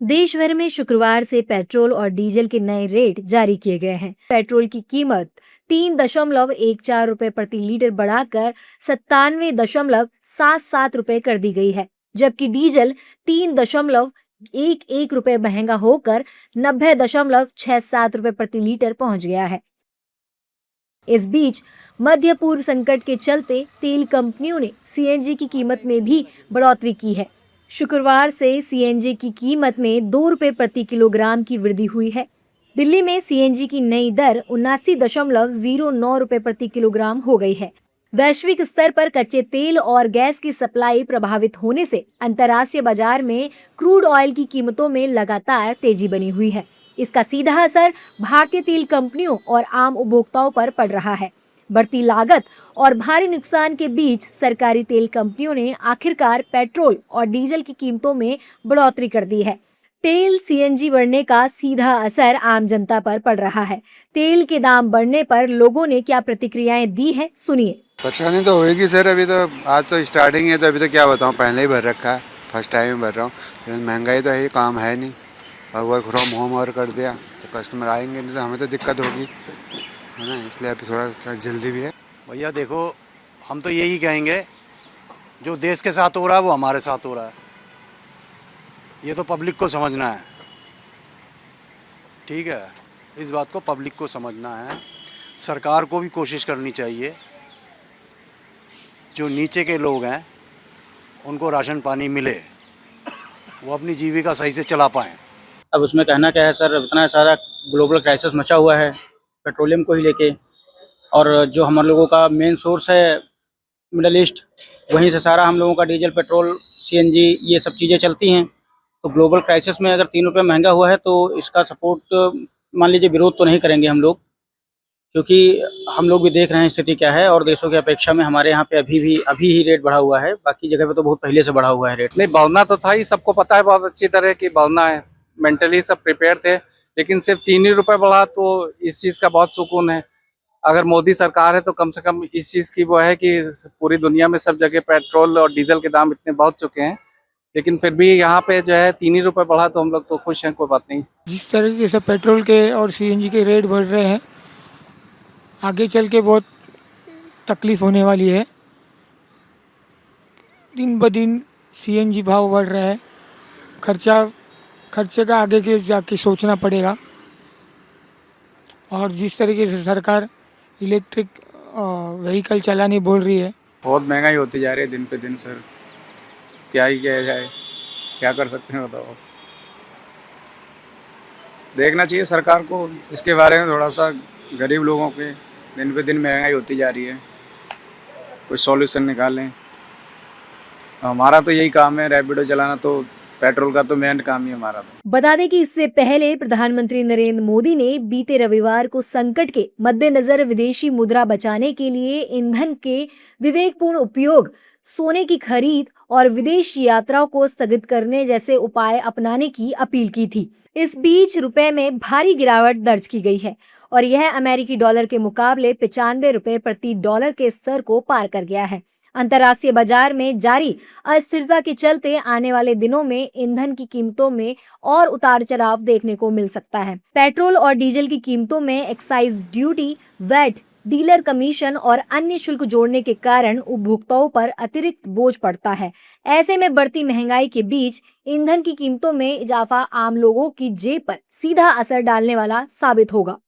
देश भर में शुक्रवार से पेट्रोल और डीजल के नए रेट जारी किए गए हैं। पेट्रोल की कीमत 3.14 रुपए प्रति लीटर बढ़ाकर 97.77 रुपए कर दी गई है, जबकि डीजल 3.11 रुपए महंगा होकर 90.67 रुपए प्रति लीटर पहुंच गया है। इस बीच मध्य पूर्व संकट के चलते तेल कंपनियों ने सीएनजी की कीमत में भी बढ़ोतरी की है। शुक्रवार से सीएनजी की कीमत में 2 रुपए प्रति किलोग्राम की वृद्धि हुई है। दिल्ली में सीएनजी की नई दर 79.09 रुपए प्रति किलोग्राम हो गई है। वैश्विक स्तर पर कच्चे तेल और गैस की सप्लाई प्रभावित होने से अंतर्राष्ट्रीय बाजार में क्रूड ऑयल की कीमतों में लगातार तेजी बनी हुई है। इसका सीधा असर भारतीय तेल कंपनियों और आम उपभोक्ताओं पर पड़ रहा है। बढ़ती लागत और भारी नुकसान के बीच सरकारी तेल कंपनियों ने आखिरकार पेट्रोल और डीजल की कीमतों में बढ़ोतरी कर दी है। तेल सीएनजी बढ़ने का सीधा असर आम जनता पर पड़ रहा है। तेल के दाम बढ़ने पर लोगों ने क्या प्रतिक्रियाएं दी हैं, सुनिए। परेशानी तो होएगी सर। अभी तो आज तो स्टार्टिंग है, तो अभी तो क्या बताऊँ, पहले ही भर रखा है, फर्स्ट टाइम भर रहा हूँ। महंगाई तो है, काम है नहीं, और वर्क फ्रॉम होम और कर दिया तो कस्टमर आएंगे नहीं, तो हमें तो दिक्कत होगी, है ना। इसलिए अभी थोड़ा सा जल्दी भी है। भैया देखो, हम तो यही कहेंगे, जो देश के साथ हो रहा है वो हमारे साथ हो रहा है। ये तो पब्लिक को समझना है, ठीक है। इस बात को पब्लिक को समझना है। सरकार को भी कोशिश करनी चाहिए, जो नीचे के लोग हैं उनको राशन पानी मिले, वो अपनी जीविका सही से चला पाएँ। अब उसमें कहना क्या है सर, इतना सारा ग्लोबल क्राइसिस मचा हुआ है पेट्रोलियम को ही लेके, और जो हम लोगों का मेन सोर्स है मिडल ईस्ट, वहीं से सारा हम लोगों का डीजल, पेट्रोल, सीएनजी, ये सब चीज़ें चलती हैं। तो ग्लोबल क्राइसिस में अगर 3 रुपये महंगा हुआ है तो इसका सपोर्ट, मान लीजिए, विरोध तो नहीं करेंगे हम लोग, क्योंकि हम लोग भी देख रहे हैं स्थिति क्या है, और देशों की अपेक्षा में हमारे यहाँ पे अभी ही रेट बढ़ा हुआ है। बाकी जगह पे तो बहुत पहले से बढ़ा हुआ है रेट। नहीं, बढ़ना तो था ही, सबको पता है बहुत अच्छी तरह कि बढ़ना है, मेंटली सब प्रिपेयर थे, लेकिन सिर्फ 3 ही रुपए बढ़ा तो इस चीज़ का बहुत सुकून है। अगर मोदी सरकार है तो कम से कम इस चीज़ की वो है कि पूरी दुनिया में सब जगह पेट्रोल और डीजल के दाम इतने बढ़ चुके हैं, लेकिन फिर भी यहाँ पे जो है 3 ही रुपए बढ़ा तो हम लोग तो खुश हैं, कोई बात नहीं। जिस तरीके से पेट्रोल के और सीएनजी के रेट बढ़ रहे हैं, आगे चल के बहुत तकलीफ होने वाली है। दिन ब दिन सीएनजी भाव बढ़ रहा है, खर्चे का आगे के जाके सोचना पड़ेगा। और जिस तरीके से सरकार इलेक्ट्रिक व्हीकल चलाने बोल रही है, बहुत महंगाई होती जा रही है दिन पे दिन सर, क्या ही किया जाए, क्या कर सकते हैं बताओ। देखना चाहिए सरकार को इसके बारे में थोड़ा सा, गरीब लोगों के दिन पे दिन महंगाई होती जा रही है, कुछ सॉल्यूशन निकालें। हमारा तो यही काम है, रैपिडो चलाना, तो पेट्रोल का तो मेन काम ही हमारा। बता दें कि इससे पहले प्रधानमंत्री नरेंद्र मोदी ने बीते रविवार को संकट के मद्देनजर विदेशी मुद्रा बचाने के लिए ईंधन के विवेकपूर्ण उपयोग, सोने की खरीद और विदेश यात्राओं को स्थगित करने जैसे उपाय अपनाने की अपील की थी। इस बीच रुपए में भारी गिरावट दर्ज की गई है और यह अमेरिकी डॉलर के मुकाबले 95 रुपए प्रति डॉलर के स्तर को पार कर गया है। अंतर्राष्ट्रीय बाजार में जारी अस्थिरता के चलते आने वाले दिनों में ईंधन की कीमतों में और उतार चढ़ाव देखने को मिल सकता है। पेट्रोल और डीजल की कीमतों में excise duty, VAT, dealer commission और अन्य शुल्क जोड़ने के कारण उपभोक्ताओं पर अतिरिक्त बोझ पड़ता है। ऐसे में बढ़ती महंगाई के बीच ईंधन की कीमतों में इजाफा आम लोगों की जेब पर सीधा असर डालने वाला साबित होगा।